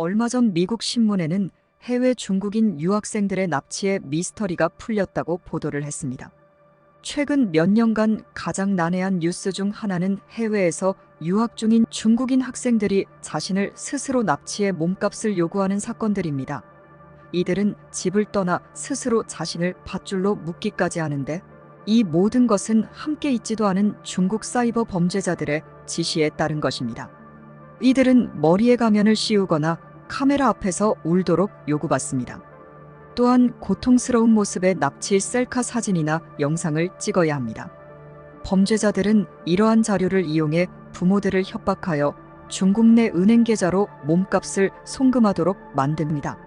얼마 전 미국 신문에는 해외 중국인 유학생들의 납치의 미스터리가 풀렸다고 보도를 했습니다. 최근 몇 년간 가장 난해한 뉴스 중 하나는 해외에서 유학 중인 중국인 학생들이 자신을 스스로 납치해 몸값을 요구하는 사건들입니다. 이들은 집을 떠나 스스로 자신을 밧줄로 묶기까지 하는데, 이 모든 것은 함께 있지도 않은 중국 사이버 범죄자들의 지시에 따른 것입니다. 이들은 머리에 가면을 씌우거나 카메라 앞에서 울도록 요구받습니다. 또한 고통스러운 모습의 납치 셀카 사진이나 영상을 찍어야 합니다. 범죄자들은 이러한 자료를 이용해 부모들을 협박하여 중국 내 은행 계좌로 몸값을 송금하도록 만듭니다.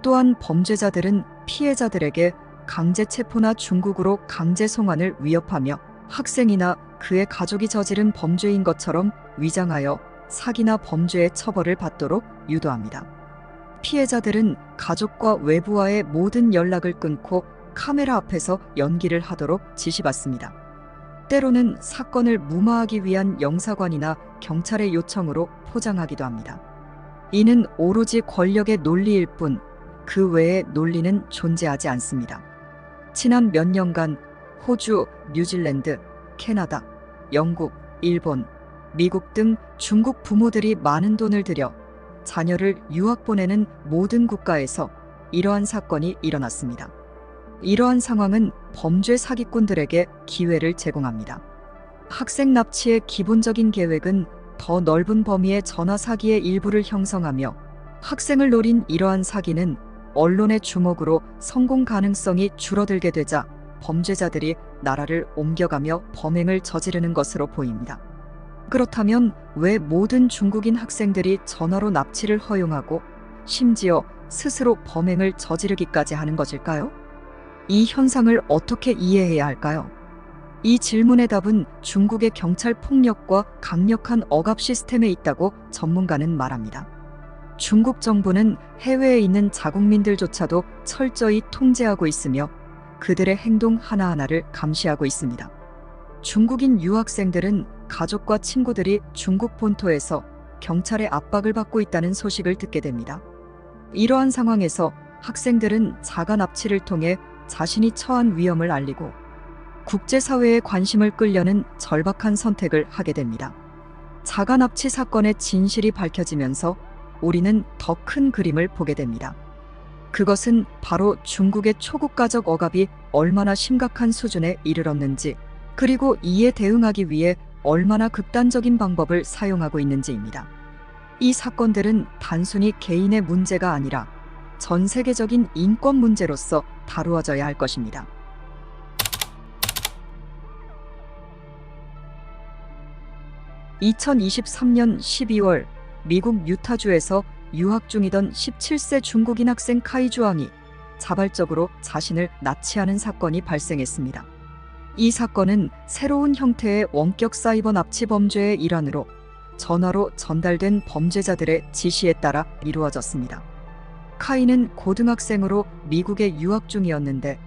또한 범죄자들은 피해자들에게 강제 체포나 중국으로 강제 송환을 위협하며 학생이나 그의 가족이 저지른 범죄인 것처럼 위장하여 사기나 범죄의 처벌을 받도록 유도합니다. 피해자들은 가족과 외부와의 모든 연락을 끊고 카메라 앞에서 연기를 하도록 지시받습니다. 때로는 사건을 무마하기 위한 영사관이나 경찰의 요청으로 포장하기도 합니다. 이는 오로지 권력의 논리일 뿐, 그 외의 논리는 존재하지 않습니다. 지난 몇 년간 호주, 뉴질랜드, 캐나다, 영국, 일본, 미국 등 중국 부모들이 많은 돈을 들여 자녀를 유학 보내는 모든 국가에서 이러한 사건이 일어났습니다. 이러한 상황은 범죄 사기꾼들에게 기회를 제공합니다. 학생 납치의 기본적인 계획은 더 넓은 범위의 전화 사기의 일부를 형성하며, 학생을 노린 이러한 사기는 언론의 주목으로 성공 가능성이 줄어들게 되자 범죄자들이 나라를 옮겨가며 범행을 저지르는 것으로 보입니다. 그렇다면 왜 모든 중국인 학생들이 전화로 납치를 허용하고 심지어 스스로 범행을 저지르기까지 하는 것일까요? 이 현상을 어떻게 이해해야 할까요? 이 질문의 답은 중국의 경찰 폭력과 강력한 억압 시스템에 있다고 전문가는 말합니다. 중국 정부는 해외에 있는 자국민들조차도 철저히 통제하고 있으며 그들의 행동 하나하나를 감시하고 있습니다. 중국인 유학생들은 가족과 친구들이 중국 본토에서 경찰의 압박을 받고 있다는 소식을 듣게 됩니다. 이러한 상황에서 학생들은 자가 납치를 통해 자신이 처한 위험을 알리고 국제사회의 관심을 끌려는 절박한 선택을 하게 됩니다. 자가 납치 사건의 진실이 밝혀지면서 우리는 더 큰 그림을 보게 됩니다. 그것은 바로 중국의 초국가적 억압이 얼마나 심각한 수준에 이르렀는지, 그리고 이에 대응하기 위해 얼마나 극단적인 방법을 사용하고 있는지입니다. 이 사건들은 단순히 개인의 문제가 아니라 전 세계적인 인권 문제로서 다루어져야 할 것입니다. (2023년 12월) 미국 유타주에서 유학 중이던 17세 중국인 학생 카이 주앙이 자발적으로 자신을 납치하는 사건이 발생했습니다. 이 사건은 새로운 형태의 원격 사이버 납치 범죄의 일환으로 전화로 전달된 범죄자들의 지시에 따라 이루어졌습니다. 카이는 고등학생으로 미국에 유학 중이었는데,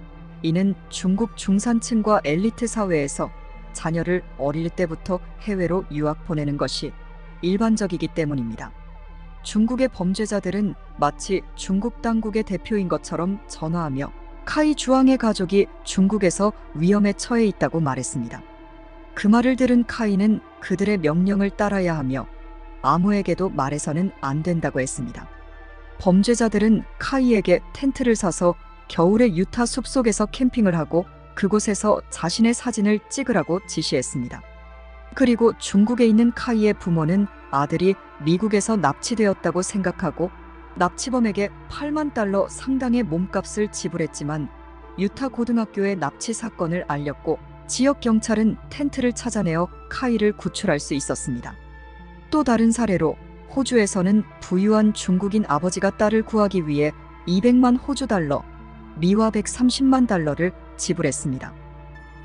이는 중국 중산층과 엘리트 사회에서 자녀를 어릴 때부터 해외로 유학 보내는 것이 일반적이기 때문입니다. 중국의 범죄자들은 마치 중국 당국의 대표인 것처럼 전화하며 카이 주앙의 가족이 중국에서 위험에 처해 있다고 말했습니다. 그 말을 들은 카이는 그들의 명령을 따라야 하며 아무에게도 말해서는 안 된다고 했습니다. 범죄자들은 카이에게 텐트를 사서 겨울에 유타 숲속에서 캠핑을 하고 그곳에서 자신의 사진을 찍으라고 지시했습니다. 그리고 중국에 있는 카이의 부모는 아들이 미국에서 납치되었다고 생각하고 납치범에게 $80,000 상당의 몸값을 지불했지만, 유타 고등학교의 납치 사건을 알렸고 지역 경찰은 텐트를 찾아내어 카이를 구출할 수 있었습니다. 또 다른 사례로 호주에서는 부유한 중국인 아버지가 딸을 구하기 위해 200만 호주 달러, 미화 $130만 달러를 지불했습니다.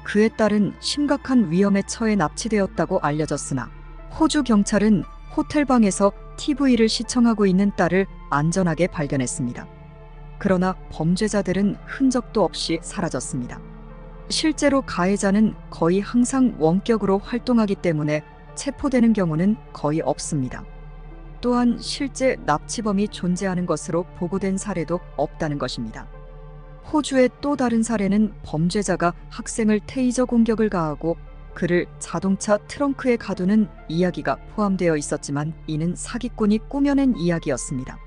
그의 딸은 심각한 위험에 처해 납치되었다고 알려졌으나 호주 경찰은 호텔방에서 TV를 시청하고 있는 딸을 안전하게 발견했습니다. 그러나 범죄자들은 흔적도 없이 사라졌습니다. 실제로 가해자는 거의 항상 원격으로 활동하기 때문에 체포되는 경우는 거의 없습니다. 또한 실제 납치범이 존재하는 것으로 보고된 사례도 없다는 것입니다. 호주의 또 다른 사례는 범죄자가 학생을 테이저 공격을 가하고 그를 자동차 트렁크에 가두는 이야기가 포함되어 있었지만 이는 사기꾼이 꾸며낸 이야기였습니다.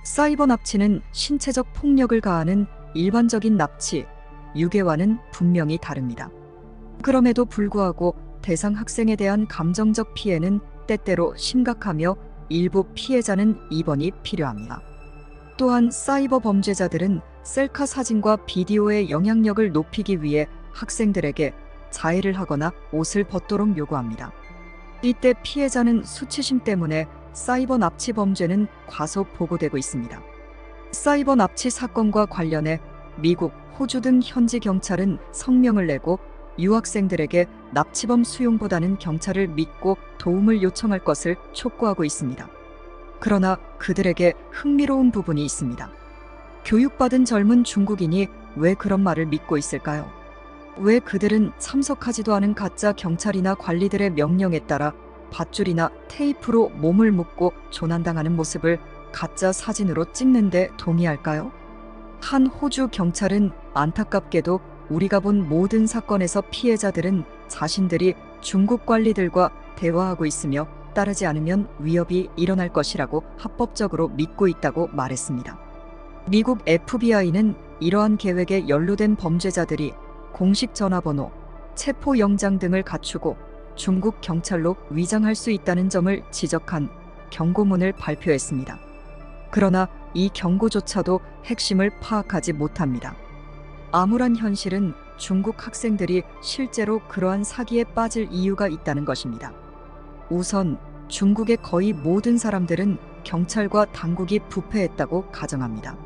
사이버 납치는 신체적 폭력을 가하는 일반적인 납치, 유괴와는 분명히 다릅니다. 그럼에도 불구하고 대상 학생에 대한 감정적 피해는 때때로 심각하며 일부 피해자는 입원이 필요합니다. 또한 사이버 범죄자들은 셀카 사진과 비디오의 영향력을 높이기 위해 학생들에게 자해를 하거나 옷을 벗도록 요구합니다. 이때 피해자는 수치심 때문에 사이버 납치 범죄는 과소 보고되고 있습니다. 사이버 납치 사건과 관련해 미국, 호주 등 현지 경찰은 성명을 내고 유학생들에게 납치범 수용보다는 경찰을 믿고 도움을 요청할 것을 촉구하고 있습니다. 그러나 그들에게 흥미로운 부분이 있습니다. 교육받은 젊은 중국인이 왜 그런 말을 믿고 있을까요? 왜 그들은 참석하지도 않은 가짜 경찰이나 관리들의 명령에 따라 밧줄이나 테이프로 몸을 묶고 조난당하는 모습을 가짜 사진으로 찍는데 동의할까요? 한 호주 경찰은 안타깝게도 우리가 본 모든 사건에서 피해자들은 자신들이 중국 관리들과 대화하고 있으며 따르지 않으면 위협이 일어날 것이라고 합법적으로 믿고 있다고 말했습니다. 미국 FBI는 이러한 계획에 연루된 범죄자들이 공식 전화번호, 체포영장 등을 갖추고 중국 경찰로 위장할 수 있다는 점을 지적한 경고문을 발표했습니다. 그러나 이 경고조차도 핵심을 파악하지 못합니다. 암울한 현실은 중국 학생들이 실제로 그러한 사기에 빠질 이유가 있다는 것입니다. 우선 중국의 거의 모든 사람들은 경찰과 당국이 부패했다고 가정합니다.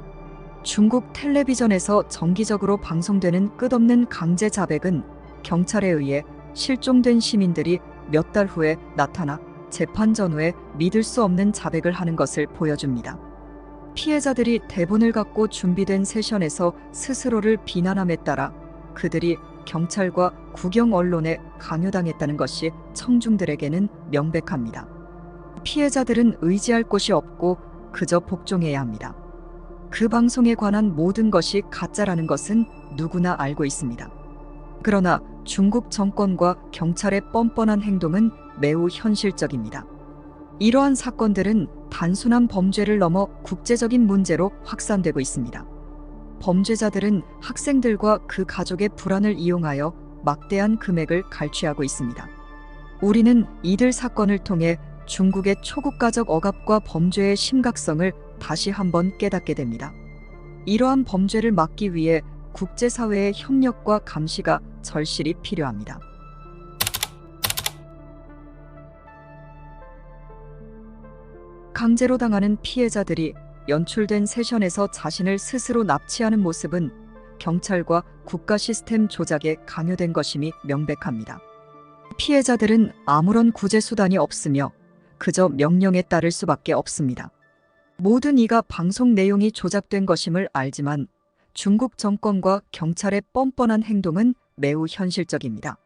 중국 텔레비전에서 정기적으로 방송되는 끝없는 강제 자백은 경찰에 의해 실종된 시민들이 몇 달 후에 나타나 재판 전후에 믿을 수 없는 자백을 하는 것을 보여줍니다. 피해자들이 대본을 갖고 준비된 세션에서 스스로를 비난함에 따라 그들이 경찰과 국영 언론에 강요당했다는 것이 청중들에게는 명백합니다. 피해자들은 의지할 곳이 없고 그저 복종해야 합니다. 그 방송에 관한 모든 것이 가짜라는 것은 누구나 알고 있습니다. 그러나 중국 정권과 경찰의 뻔뻔한 행동은 매우 현실적입니다. 이러한 사건들은 단순한 범죄를 넘어 국제적인 문제로 확산되고 있습니다. 범죄자들은 학생들과 그 가족의 불안을 이용하여 막대한 금액을 갈취하고 있습니다. 우리는 이들 사건을 통해 중국의 초국가적 억압과 범죄의 심각성을 다시 한번 깨닫게 됩니다. 이러한 범죄를 막기 위해 국제사회의 협력과 감시가 절실히 필요합니다. 강제로 당하는 피해자들이 연출된 세션에서 자신을 스스로 납치하는 모습은 경찰과 국가 시스템 조작에 강요된 것임이 명백합니다. 피해자들은 아무런 구제 수단이 없으며 그저 명령에 따를 수밖에 없습니다. 모든 이가 방송 내용이 조작된 것임을 알지만 중국 정권과 경찰의 뻔뻔한 행동은 매우 현실적입니다.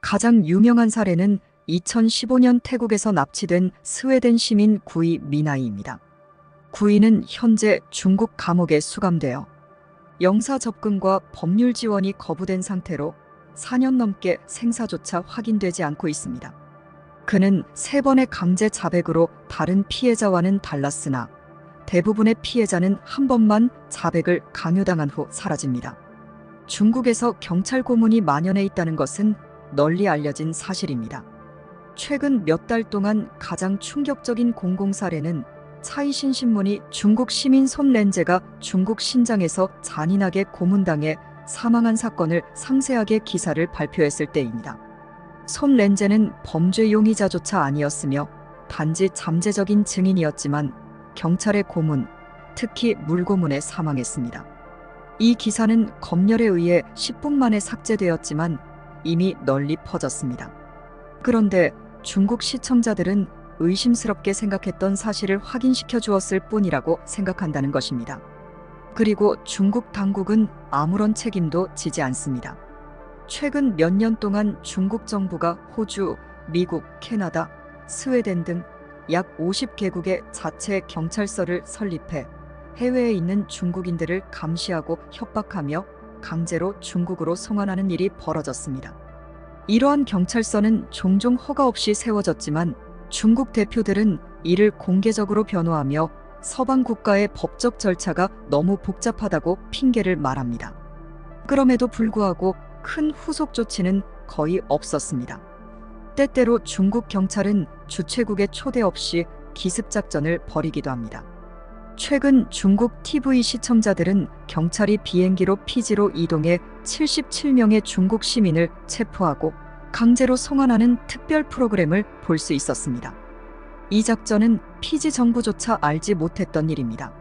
가장 유명한 사례는 2015년 태국에서 납치된 스웨덴 시민 구이 미나이입니다. 구이는 현재 중국 감옥에 수감되어 영사 접근과 법률 지원이 거부된 상태로 4년 넘게 생사조차 확인되지 않고 있습니다. 그는 3번의 강제 자백으로 다른 피해자와는 달랐으나 대부분의 피해자는 한 번만 자백을 강요당한 후 사라집니다. 중국에서 경찰 고문이 만연해 있다는 것은 널리 알려진 사실입니다. 최근 몇 달 동안 가장 충격적인 공공사례는 차이신 신문이 중국 시민 손 렌제가 중국 신장에서 잔인하게 고문당해 사망한 사건을 상세하게 기사를 발표했을 때입니다. 손 렌제는 범죄 용의자조차 아니었으며 단지 잠재적인 증인이었지만 경찰의 고문, 특히 물고문에 사망했습니다. 이 기사는 검열에 의해 10분 만에 삭제되었지만 이미 널리 퍼졌습니다. 그런데 중국 시청자들은 의심스럽게 생각했던 사실을 확인시켜 주었을 뿐이라고 생각한다는 것입니다. 그리고 중국 당국은 아무런 책임도 지지 않습니다. 최근 몇 년 동안 중국 정부가 호주, 미국, 캐나다, 스웨덴 등 약 50개국의 자체 경찰서를 설립해 해외에 있는 중국인들을 감시하고 협박하며 강제로 중국으로 송환하는 일이 벌어졌습니다. 이러한 경찰서는 종종 허가 없이 세워졌지만 중국 대표들은 이를 공개적으로 변호하며 서방 국가의 법적 절차가 너무 복잡하다고 핑계를 말합니다. 그럼에도 불구하고 큰 후속 조치는 거의 없었습니다. 때때로 중국 경찰은 주최국의 초대 없이 기습작전을 벌이기도 합니다. 최근 중국 TV 시청자들은 경찰이 비행기로 피지로 이동해 77명의 중국 시민을 체포하고 강제로 송환하는 특별 프로그램을 볼 수 있었습니다. 이 작전은 피지 정부조차 알지 못했던 일입니다.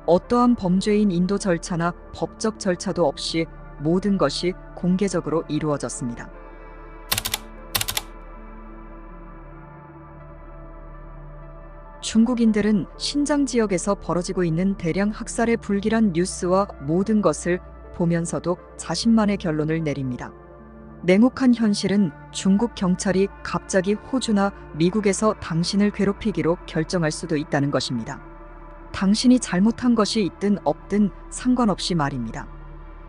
어떠한 범죄인 인도 절차나 법적 절차도 없이 모든 것이 공개적으로 이루어졌습니다. 중국인들은 신장 지역에서 벌어지고 있는 대량 학살의 불길한 뉴스와 모든 것을 보면서도 자신만의 결론을 내립니다. 냉혹한 현실은 중국 경찰이 갑자기 호주나 미국에서 당신을 괴롭히기로 결정할 수도 있다는 것입니다. 당신이 잘못한 것이 있든 없든 상관없이 말입니다.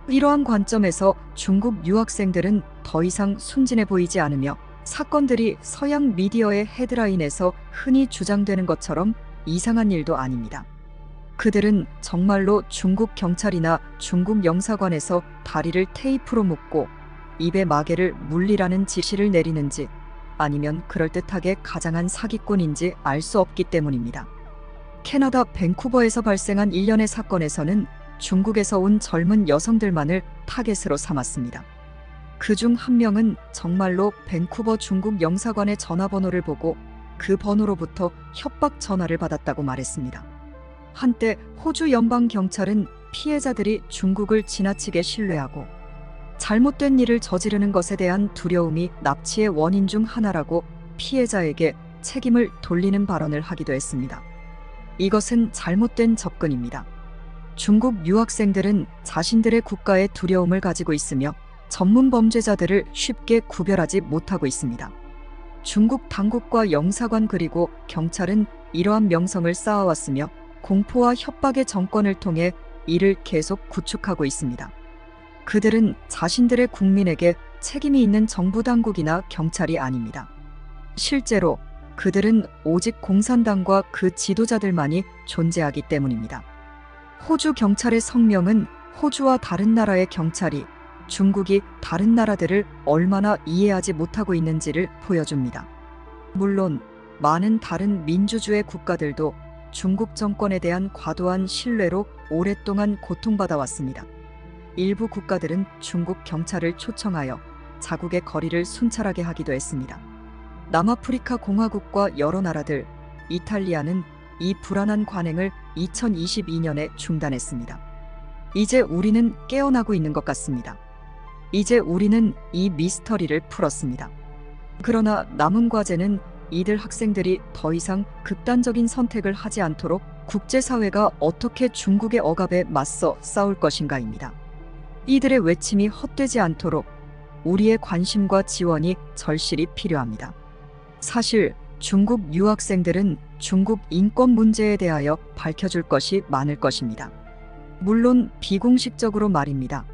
이러한 관점에서 중국 유학생들은 더 이상 순진해 보이지 않으며 사건들이 서양 미디어의 헤드라인에서 흔히 주장되는 것처럼 이상한 일도 아닙니다. 그들은 정말로 중국 경찰이나 중국 영사관에서 다리를 테이프로 묶고 입에 마개를 물리라는 지시를 내리는지 아니면 그럴듯하게 가장한 사기꾼인지 알 수 없기 때문입니다. 캐나다 밴쿠버에서 발생한 일련의 사건에서는 중국에서 온 젊은 여성들만을 타겟으로 삼았습니다. 그중 한 명은 정말로 밴쿠버 중국 영사관의 전화번호를 보고 그 번호로부터 협박 전화를 받았다고 말했습니다. 한때 호주 연방경찰은 피해자들이 중국을 지나치게 신뢰하고 잘못된 일을 저지르는 것에 대한 두려움이 납치의 원인 중 하나라고 피해자에게 책임을 돌리는 발언을 하기도 했습니다. 이것은 잘못된 접근입니다. 중국 유학생들은 자신들의 국가에 두려움을 가지고 있으며 전문 범죄자들을 쉽게 구별하지 못하고 있습니다. 중국 당국과 영사관 그리고 경찰은 이러한 명성을 쌓아왔으며 공포와 협박의 정권을 통해 이를 계속 구축하고 있습니다. 그들은 자신들의 국민에게 책임이 있는 정부 당국이나 경찰이 아닙니다. 실제로 그들은 오직 공산당과 그 지도자들만이 존재하기 때문입니다. 호주 경찰의 성명은 호주와 다른 나라의 경찰이 중국이 다른 나라들을 얼마나 이해하지 못하고 있는지를 보여줍니다. 물론 많은 다른 민주주의 국가들도 중국 정권에 대한 과도한 신뢰로 오랫동안 고통받아 왔습니다. 일부 국가들은 중국 경찰을 초청하여 자국의 거리를 순찰하게 하기도 했습니다. 남아프리카 공화국과 여러 나라들, 이탈리아는 이 불안한 관행을 2022년에 중단했습니다. 이제 우리는 깨어나고 있는 것 같습니다. 이제 우리는 이 미스터리를 풀었습니다. 그러나 남은 과제는 이들 학생들이 더 이상 극단적인 선택을 하지 않도록 국제사회가 어떻게 중국의 억압에 맞서 싸울 것인가입니다. 이들의 외침이 헛되지 않도록 우리의 관심과 지원이 절실히 필요합니다. 사실 중국 유학생들은 중국 인권 문제에 대하여 밝혀줄 것이 많을 것입니다. 물론 비공식적으로 말입니다.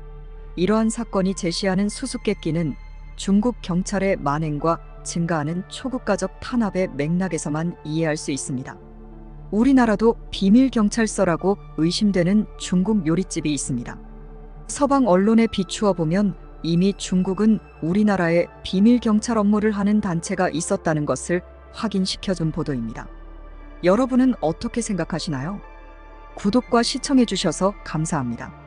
이러한 사건이 제시하는 수수께끼는 중국 경찰의 만행과 증가하는 초국가적 탄압의 맥락에서만 이해할 수 있습니다. 우리나라도 비밀경찰서라고 의심되는 중국 요리집이 있습니다. 서방 언론에 비추어 보면 이미 중국은 우리나라에 비밀경찰 업무를 하는 단체가 있었다는 것을 확인시켜준 보도입니다. 여러분은 어떻게 생각하시나요? 구독과 시청해 주셔서 감사합니다.